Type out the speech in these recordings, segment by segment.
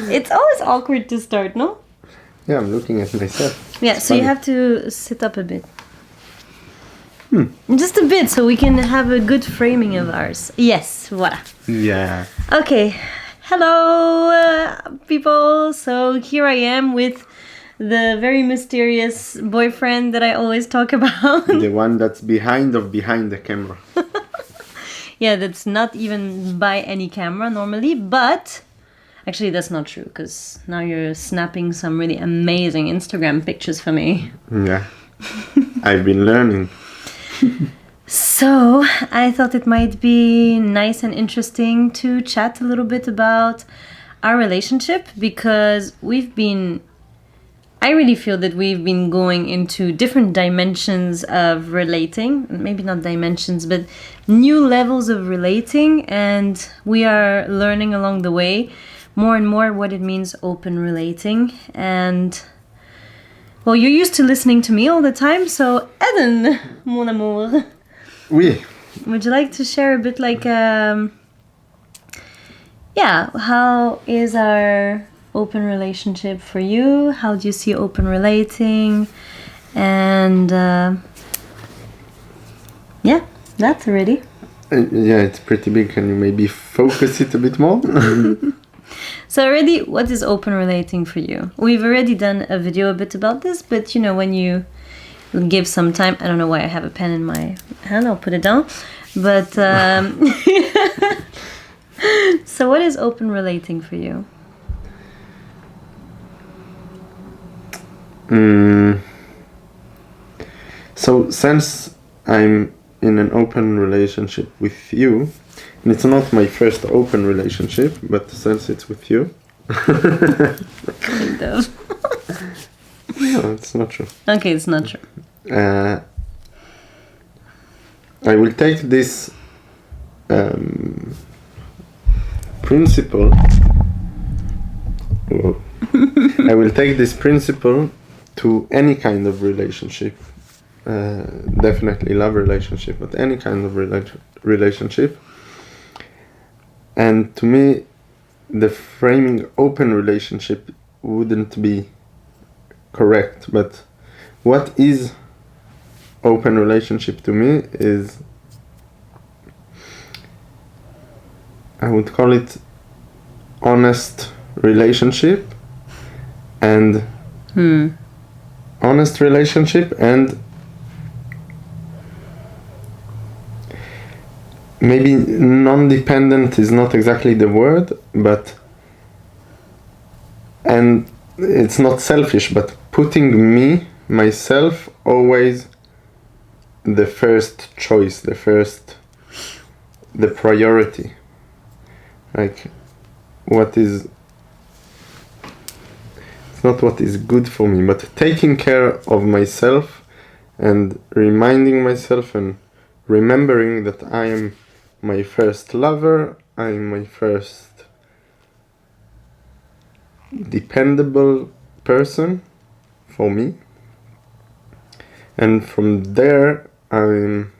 It's always awkward to start, no? Yeah, I'm looking at myself. Yeah, It's so you funny. have to sit up a bit. Just a bit, so we can have a good framing of ours. Yes, voila. Yeah. Okay, hello, people. So here I am with the very mysterious boyfriend that I always talk about. The one that's behind the camera. Yeah, that's not even by any camera normally, but actually that's not true, because now you're snapping some really amazing Instagram pictures for me. Yeah. I've been learning. So I thought it might be nice and interesting to chat a little bit about our relationship, because I really feel that we've been going into different dimensions of relating, maybe not dimensions, but new levels of relating, and we are learning along the way more and more what it means open relating. And well, you're used to listening to me all the time, so Eden, mon amour, Oui. would you like to share a bit how is our open relationship for you? How do you see open relating? And that's already. Yeah, it's pretty big. Can you maybe focus it a bit more? So already, what is open relating for you? We've already done a video a bit about this, but when you give some time, I don't know why I have a pen in my hand, I'll put it down. But so what is open relating for you? So since I'm in an open relationship with you, and it's not my first open relationship, but since it's with you, Kind of. no, it's not true. Okay, it's not true. I will take this principle. Whoa. I will take this principle to any kind of relationship. Definitely love relationship, but any kind of relationship. And to me, the framing open relationship wouldn't be correct. But what is open relationship to me is, I would call it honest relationship and honest relationship, and maybe non-dependent is not exactly the word, and it's not selfish, but putting myself always the first choice, the priority. Like, it's not what is good for me, but taking care of myself and reminding myself and remembering that I am my first lover, I am my first dependable person for me, and from there I'm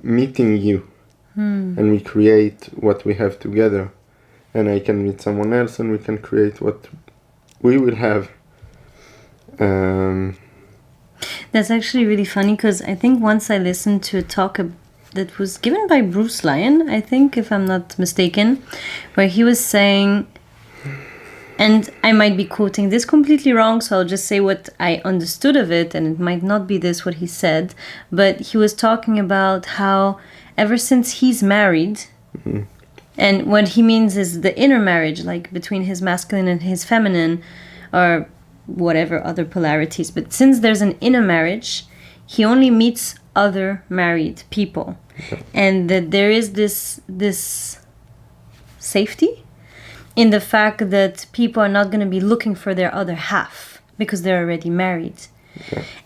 meeting you, and we create what we have together, and I can meet someone else and we can create what we will have. That's actually really funny, because I think once I listened to a talk that was given by Bruce Lyon, I think, if I'm not mistaken, where he was saying, and I might be quoting this completely wrong, so I'll just say what I understood of it, and it might not be this what he said, but he was talking about how ever since he's married, and what he means is the inner marriage, like between his masculine and his feminine, or whatever other polarities, but since there's an inner marriage, he only meets other married people, and that there is this safety in the fact that people are not going to be looking for their other half because they're already married.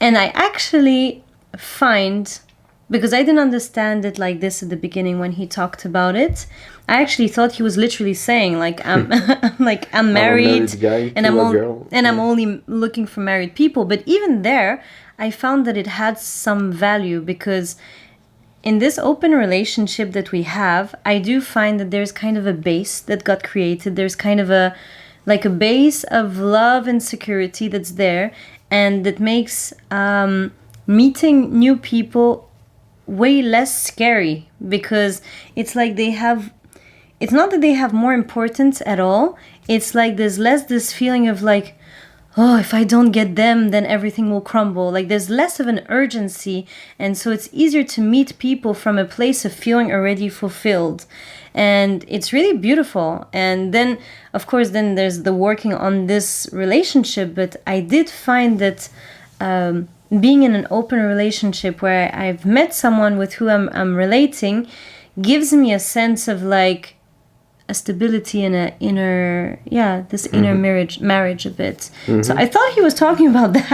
And I actually find, because I didn't understand it like this at the beginning when he talked about it, I actually thought he was literally saying, like, I'm I'm married and I'm only looking for married people. But even there, I found that it had some value, because in this open relationship that we have, I do find that there's kind of a base that got created. There's kind of a base of love and security that's there, and that makes meeting new people way less scary, because it's like it's not that they have more importance at all. It's like there's less this feeling of like, oh, if I don't get them, then everything will crumble. Like there's less of an urgency. And so it's easier to meet people from a place of feeling already fulfilled. And it's really beautiful. And then, of course, then there's the working on this relationship. But I did find that being in an open relationship where I've met someone with who I'm relating gives me a sense of like a stability and inner inner marriage a bit. Mm-hmm. So I thought he was talking about that.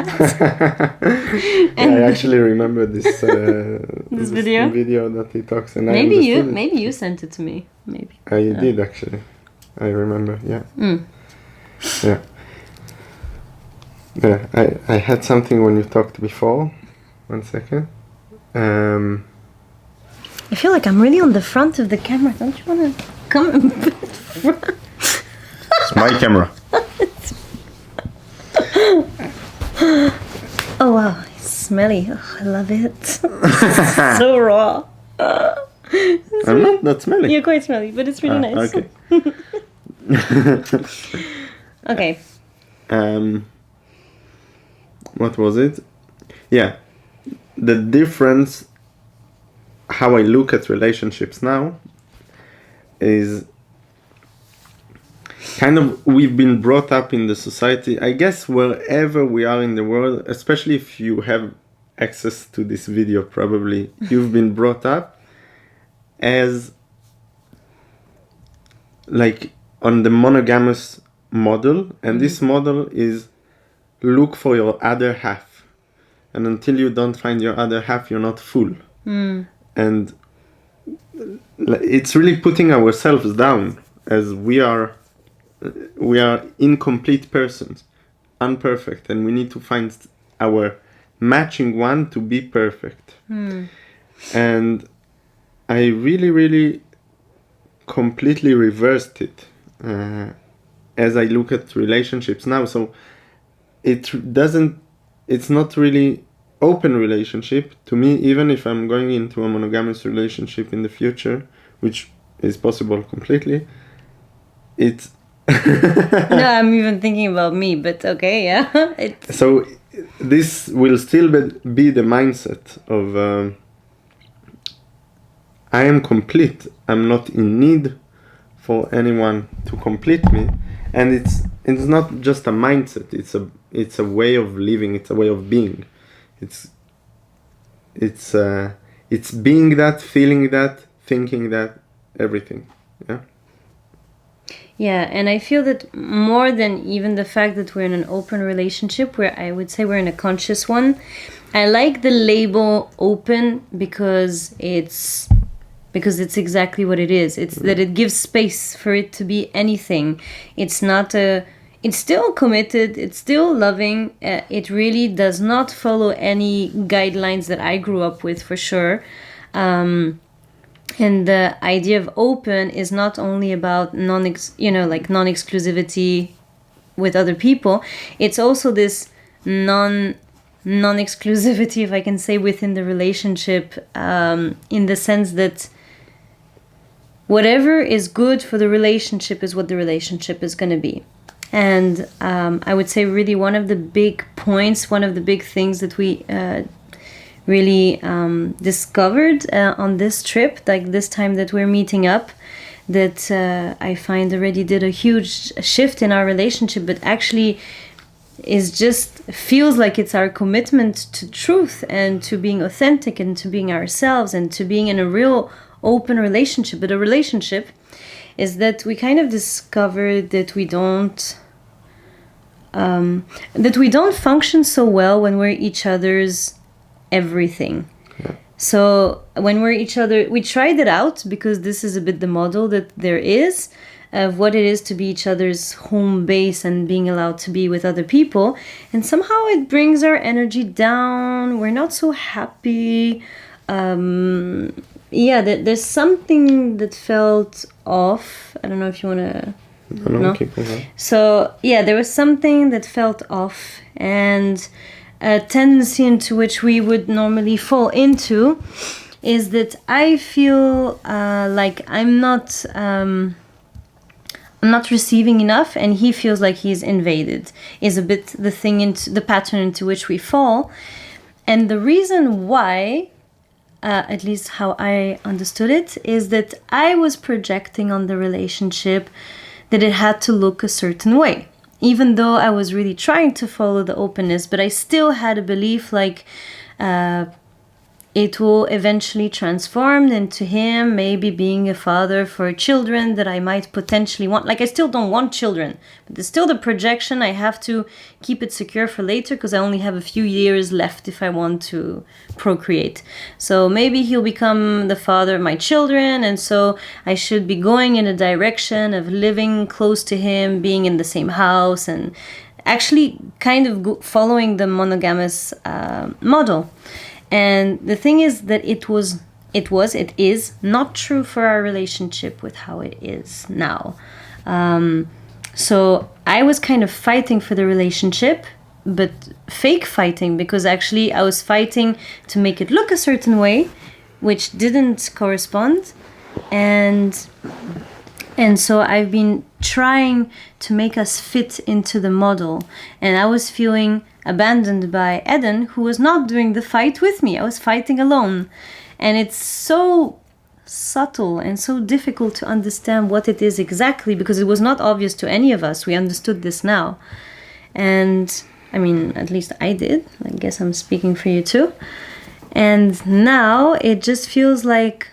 I actually remember this this video that he talks. And maybe you sent it to me. Maybe I did actually. I remember. Yeah. Yeah. Yeah. I had something when you talked before. 1 second. I feel like I'm really on the front of the camera. Don't you want to come and put it front? It's my camera. Oh wow, it's smelly. Oh, I love it. So raw. I'm not that smelly. You're quite smelly, but it's really nice. Okay. Okay. What was it? Yeah. The difference, how I look at relationships now, is kind of, we've been brought up in the society, I guess wherever we are in the world, especially if you have access to this video, probably you've been brought up as like on the monogamous model, and this model is look for your other half, and until you don't find your other half, you're not full. And it's really putting ourselves down, as we are incomplete persons, unperfect, and we need to find our matching one to be perfect. And I really completely reversed it as I look at relationships now. So it's not really open relationship to me, even if I'm going into a monogamous relationship in the future, which is possible completely. It's no, I'm even thinking about me, but okay, yeah. So this will still be the mindset of I am complete. I'm not in need for anyone to complete me, and it's not just a mindset. It's a way of living. It's a way of being. It's being that, feeling that, thinking that, everything. Yeah. Yeah, and I feel that more than even the fact that we're in an open relationship, where I would say we're in a conscious one, I like the label open because it's exactly what it is. It's that it gives space for it to be anything. It's still committed, it's still loving. It really does not follow any guidelines that I grew up with, for sure. And the idea of open is not only about non-exclusivity with other people. It's also this non-exclusivity, if I can say, within the relationship, in the sense that whatever is good for the relationship is what the relationship is going to be. And I would say really one of the big points, one of the big things that we really discovered on this trip, like this time that we're meeting up, that I find already did a huge shift in our relationship, but actually feels like it's our commitment to truth and to being authentic and to being ourselves and to being in a real open relationship. But a relationship is that we kind of discovered that we don't function so well when we're each other's everything. Yeah. So when we're each other, we tried it out because this is a bit the model that there is of what it is to be each other's home base and being allowed to be with other people, and somehow it brings our energy down. We're not so happy. there's something that felt off. I don't know if you want to. No? Keep going. So, there was something that felt off, and a tendency into which we would normally fall into is that I feel like I'm not receiving enough, and he feels like he's invaded, is a bit the pattern into which we fall. And the reason why, at least how I understood it, is that I was projecting on the relationship that it had to look a certain way. Even though I was really trying to follow the openness, but I still had a belief like it will eventually transform into him maybe being a father for children that I might potentially want. Like, I still don't want children, but there's still the projection. I have to keep it secure for later because I only have a few years left if I want to procreate. So maybe he'll become the father of my children, and so I should be going in a direction of living close to him, being in the same house, and actually kind of following the monogamous model. And the thing is that it is not true for our relationship with how it is now. So I was kind of fighting for the relationship, but fake fighting, because actually I was fighting to make it look a certain way, which didn't correspond. And so I've been trying to make us fit into the model. And I was feeling abandoned by Eden, who was not doing the fight with me. I was fighting alone. And it's so subtle and so difficult to understand what it is exactly, because it was not obvious to any of us. We understood this now. And I mean, at least I did. I guess I'm speaking for you too. And now it just feels like,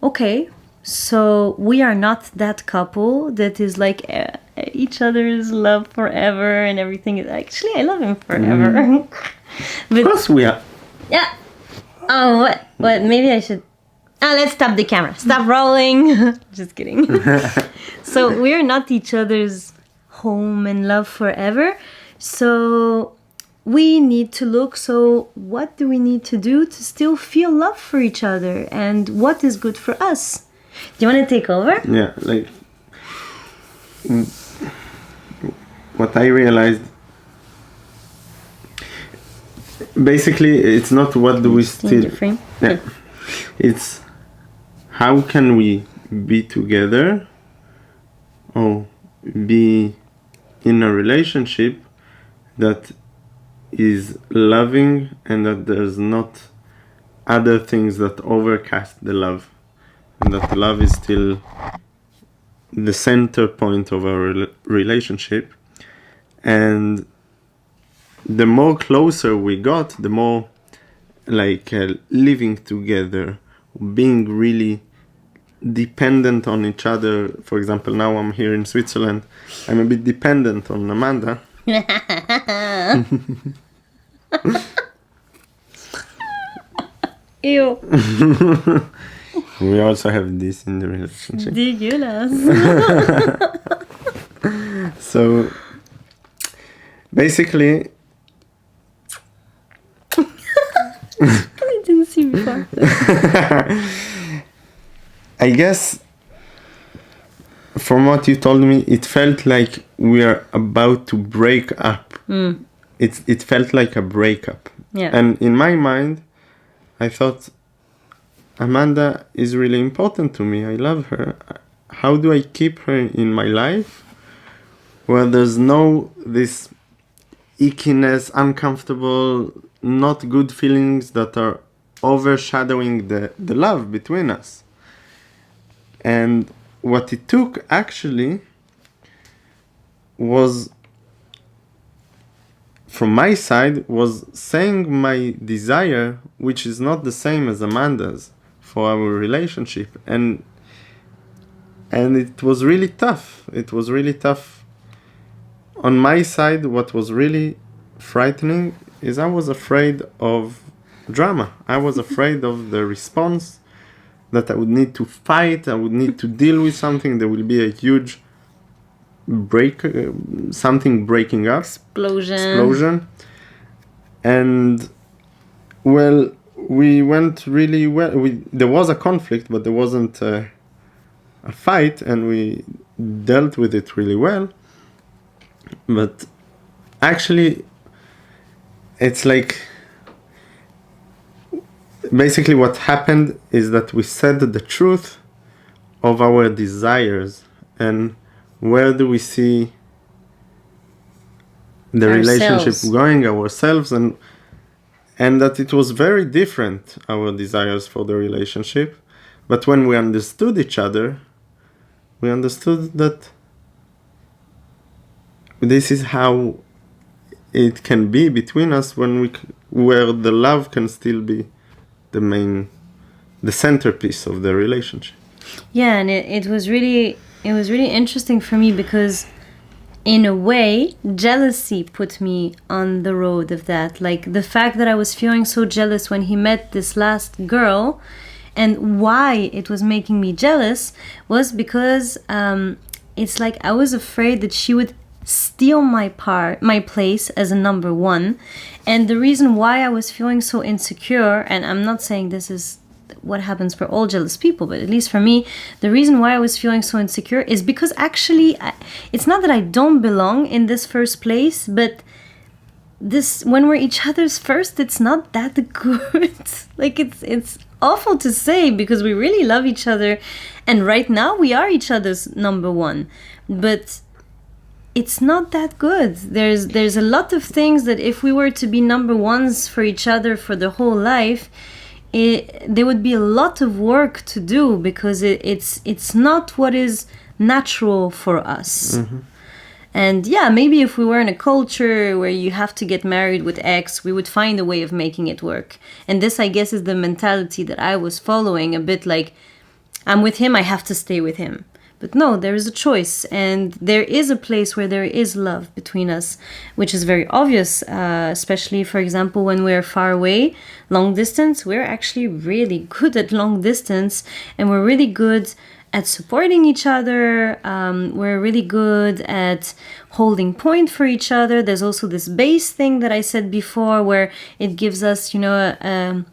okay, so we are not that couple that is like each other's love forever and everything. Actually, I love him forever. But, Of course we are. Yeah. Oh, what? Maybe I should. Let's stop the camera. Stop rolling. Just kidding. So we're not each other's home and love forever. So we need to look. So what do we need to do to still feel love for each other? And what is good for us? Do you want to take over? Yeah, like what I realized, basically it's not what do we still, yeah, it's how can we be together or be in a relationship that is loving and that there's not other things that overcast the love, and that love is still the center point of our relationship. And the more closer we got, the more like living together, being really dependent on each other. For example, now I'm here in Switzerland, I'm a bit dependent on Amanda. Ew. We also have this in the relationship. So basically, I didn't see before. I guess from what you told me, it felt like we are about to break up. It felt like a breakup. Yeah. And in my mind, I thought, Amanda is really important to me. I love her. How do I keep her in my life where there's no this ickiness, uncomfortable, not good feelings that are overshadowing the love between us? And what it took actually was, from my side, was saying my desire, which is not the same as Amanda's, for our relationship. And it was really tough. It was really tough. On my side, what was really frightening is I was afraid of drama. I was afraid of the response, that I would need to fight, I would need to deal with something. There will be a huge something breaking up. Explosion. And, well, we went really well. There was a conflict, but there wasn't a fight, and we dealt with it really well. But actually, it's like basically what happened is that we said the truth of our desires and where do we see the relationship going ourselves, and that it was very different, our desires for the relationship. But when we understood each other, we understood that this is how it can be between us, where the love can still be the centerpiece of the relationship. Yeah, and it was really interesting for me because in a way, jealousy put me on the road of that. Like the fact that I was feeling so jealous when he met this last girl, and why it was making me jealous was because it's like I was afraid that she would steal my place as a number one. And the reason why I was feeling so insecure, and I'm not saying this is what happens for all jealous people, but at least for me, the reason why I was feeling so insecure is because actually it's not that I don't belong in this first place, but this, when we're each other's first, it's not that good. Like it's awful to say because we really love each other, and right now we are each other's number one, but it's not that good. There's a lot of things that if we were to be number ones for each other for the whole life, there would be a lot of work to do because it's not what is natural for us. Mm-hmm. And yeah, maybe if we were in a culture where you have to get married with X, we would find a way of making it work. And this, I guess, is the mentality that I was following, a bit like, I'm with him, I have to stay with him. But no, there is a choice, and there is a place where there is love between us, which is very obvious, especially, for example, when we're far away, long distance. We're actually really good at long distance, and we're really good at supporting each other. We're really good at holding point for each other. There's also this base thing that I said before, where it gives us, an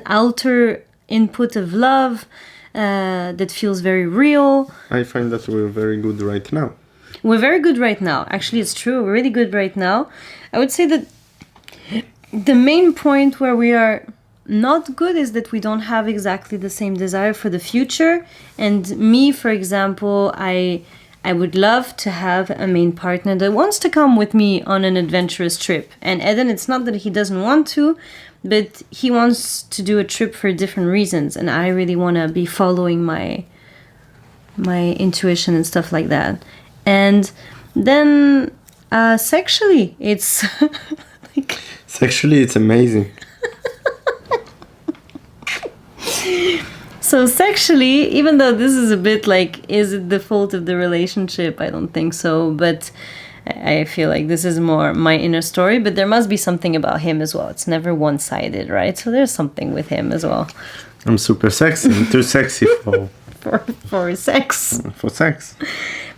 outer input of love. That feels very real. I find that we're very good right now. We're very good right now. Actually, it's true. We're really good right now. I would say that the main point where we are not good is that we don't have exactly the same desire for the future. And me, for example, I would love to have a main partner that wants to come with me on an adventurous trip. And Eden, it's not that he doesn't want to, but he wants to do a trip for different reasons, and I really want to be following my intuition and stuff like that. And then sexually, it's sexually, it's amazing. So sexually, even though this is a bit like, is it the fault of the relationship? I don't think so, but I feel like this is more my inner story, but there must be something about him as well. It's never one-sided, right? So there's something with him as well. I'm super sexy. I'm too sexy for sex. For sex.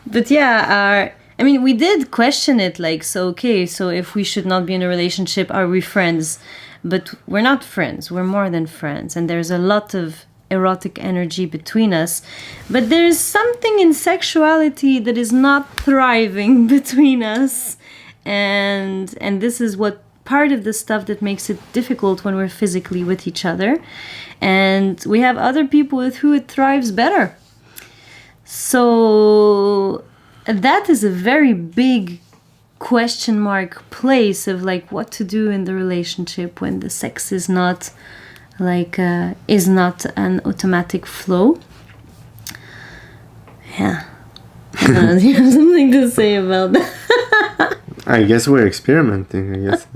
But yeah, we did question it, like, so if we should not be in a relationship, are we friends? But we're not friends. We're more than friends. And there's a lot of erotic energy between us, but there's something in sexuality that is not thriving between us, and this is what part of the stuff that makes it difficult when we're physically with each other, and we have other people with who it thrives better. So that is a very big question mark place of like what to do in the relationship when the sex is not is not an automatic flow. Yeah. Do you have something to say about that? I guess we're experimenting. I guess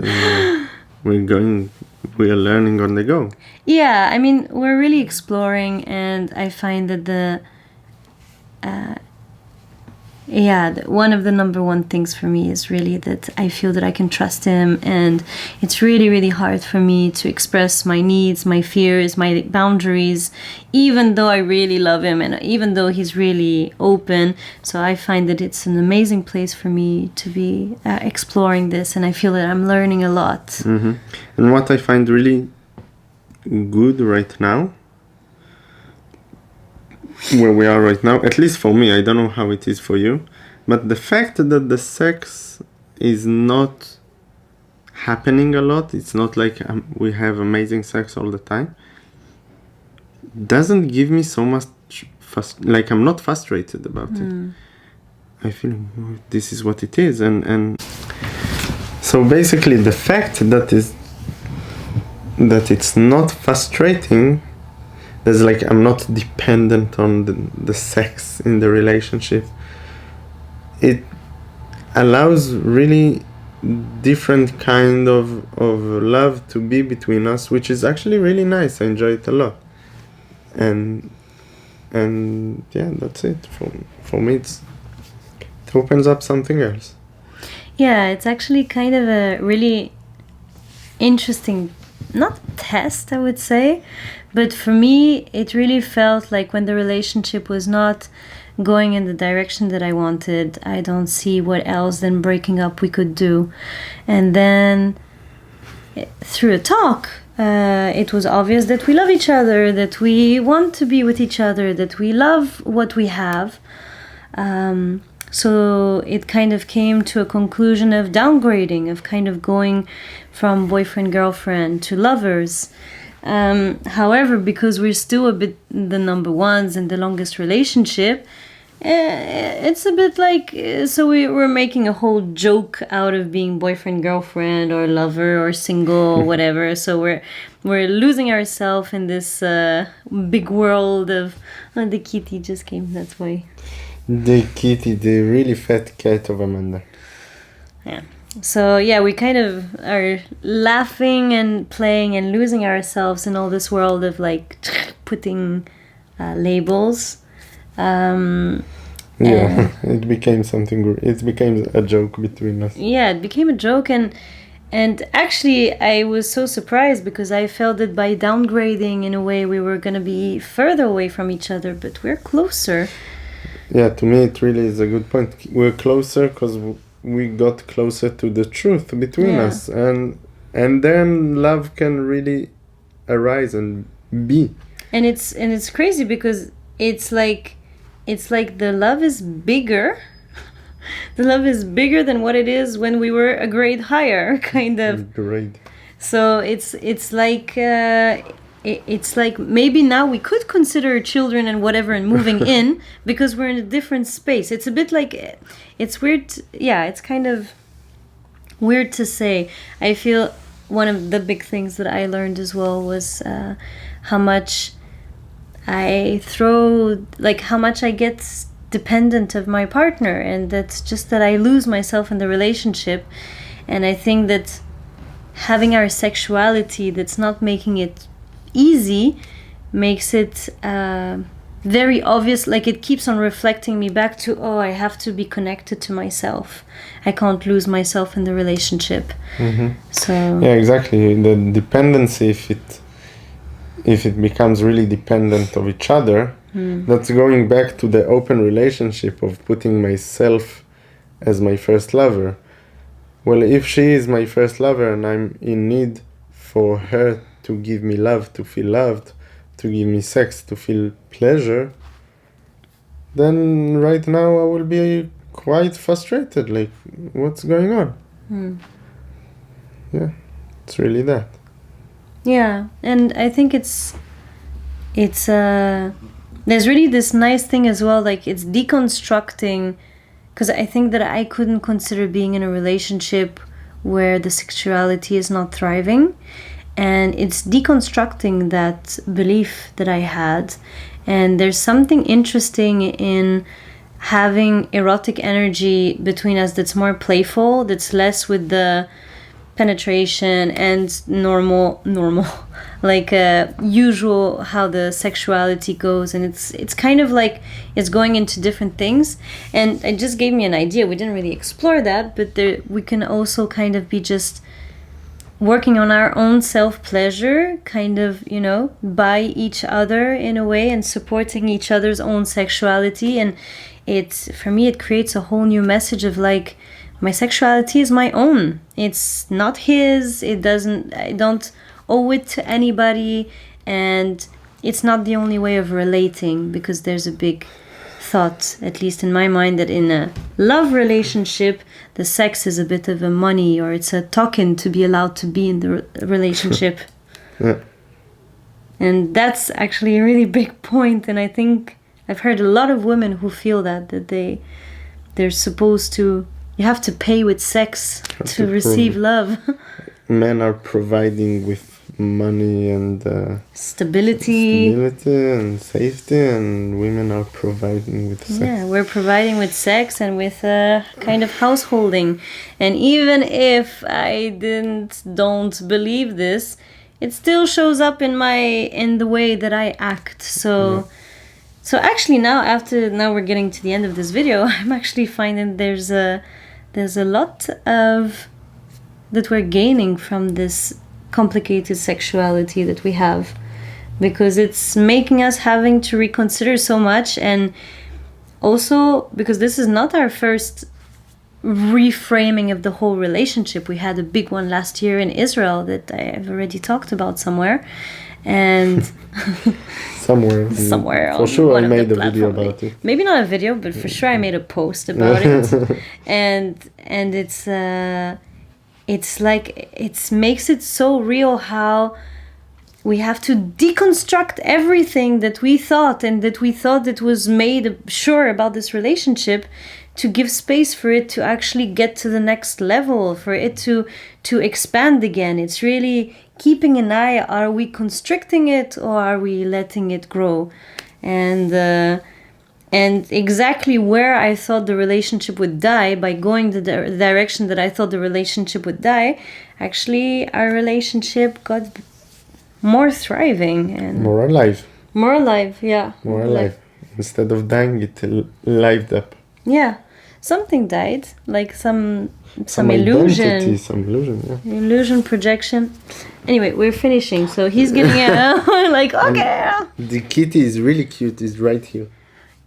we are learning on the go. Yeah, we're really exploring, and I find that one of the number one things for me is really that I feel that I can trust him, and it's really, really hard for me to express my needs, my fears, my boundaries, even though I really love him and even though he's really open. So I find that it's an amazing place for me to be exploring this, and I feel that I'm learning a lot. Mm-hmm. And what I find really good right now, where we are right now, at least for me. I don't know how it is for you, but the fact that the sex is not happening a lot, it's not like we have amazing sex all the time, doesn't give me so much like I'm not frustrated about it. I feel this is what it is, and so basically the fact that it's not frustrating, there's like I'm not dependent on the sex in the relationship. It allows really different kind of love to be between us, which is actually really nice. I enjoy it a lot, and yeah, that's it. For me, it opens up something else. Yeah, it's actually kind of a really interesting, not test, I would say, but for me, it really felt like when the relationship was not going in the direction that I wanted, I don't see what else than breaking up we could do. And then through a talk, it was obvious that we love each other, that we want to be with each other, that we love what we have. So it kind of came to a conclusion of downgrading, of kind of going from boyfriend, girlfriend to lovers. However, because we're still a bit the number ones and the longest relationship, it's a bit like, so we're making a whole joke out of being boyfriend, girlfriend, or lover, or single, or whatever. So we're losing ourselves in this big world of, the kitty just came, that's why. The kitty, the really fat cat of Amanda. Yeah. So yeah, we kind of are laughing and playing and losing ourselves in all this world of like putting labels. Yeah, it became something. It became a joke between us. Yeah, it became a joke, and actually I was so surprised because I felt that by downgrading in a way we were gonna be further away from each other, but we're closer. Yeah, to me it really is a good point. We're closer because we got closer to the truth between us, and then love can really arise and be. And it's crazy because it's like the love is bigger. The love is bigger than what it is when we were a grade higher, kind of. Great. So it's like maybe now we could consider children and whatever and moving in because we're in a different space. It's a bit like, it's weird. It's kind of weird to say. I feel one of the big things that I learned as well was how much how much I get dependent of my partner, and that's just that I lose myself in the relationship. And I think that having our sexuality that's not making it easy makes it very obvious, like it keeps on reflecting me back to, I have to be connected to myself. I can't lose myself in the relationship. So yeah, exactly. The dependency, if it becomes really dependent of each other, that's going back to the open relationship of putting myself as my first lover. Well, if she is my first lover and I'm in need for her to give me love, to feel loved, to give me sex, to feel pleasure, then right now I will be quite frustrated, like, what's going on? Yeah, it's really that. Yeah, and I think it's there's really this nice thing as well, like it's deconstructing, because I think that I couldn't consider being in a relationship where the sexuality is not thriving, and it's deconstructing that belief that I had. And there's something interesting in having erotic energy between us that's more playful, that's less with the penetration and normal like usual how the sexuality goes, and it's kind of like it's going into different things. And it just gave me an idea. We didn't really explore that, but we can also kind of be just working on our own self-pleasure, kind of, by each other in a way, and supporting each other's own sexuality. And for me it creates a whole new message of like, my sexuality is my own. It's not his. I don't owe it to anybody, and it's not the only way of relating, because there's a big thought, at least in my mind, that in a love relationship, the sex is a bit of a money, or it's a token to be allowed to be in the relationship. Yeah. And that's actually a really big point, and I think I've heard a lot of women who feel that they're supposed to, you have to pay with sex to receive love. Men are providing with money and stability and safety, and women are providing with sex. Yeah, we're providing with sex and with kind of householding. And even if I don't believe this, it still shows up in the way that I act. So actually now we're getting to the end of this video, I'm actually finding there's a lot of that we're gaining from this complicated sexuality that we have, because it's making us having to reconsider so much. And also because this is not our first reframing of the whole relationship. We had a big one last year in Israel that I've already talked about somewhere, and somewhere for sure I made a video about it. Maybe not a video, but for sure I made a post about it. and it's like, it makes it so real how we have to deconstruct everything that we thought that was made sure about this relationship, to give space for it to actually get to the next level, for it to expand again. It's really keeping an eye, are we constricting it or are we letting it grow? And exactly where I thought the relationship would die, by going the direction that I thought the relationship would die, actually our relationship got more thriving and more alive. Yeah. More alive. Instead of dying, it lived up. Yeah. Something died, like some illusion. illusion. Some illusion, yeah. Illusion, projection. Anyway, we're finishing, so he's getting like, okay. The kitty is really cute, it's right here.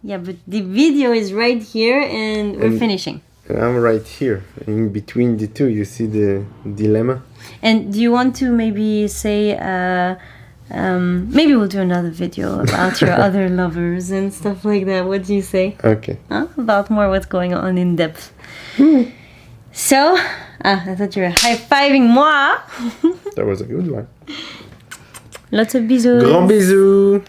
Yeah, but the video is right here and we're finishing. I'm right here, in between the two. You see the dilemma? And do you want to maybe say, maybe we'll do another video about your other lovers and stuff like that. What do you say? Okay. About more what's going on in depth. So, I thought you were high-fiving moi. That was a good one. Lots of bisous. Grand bisous.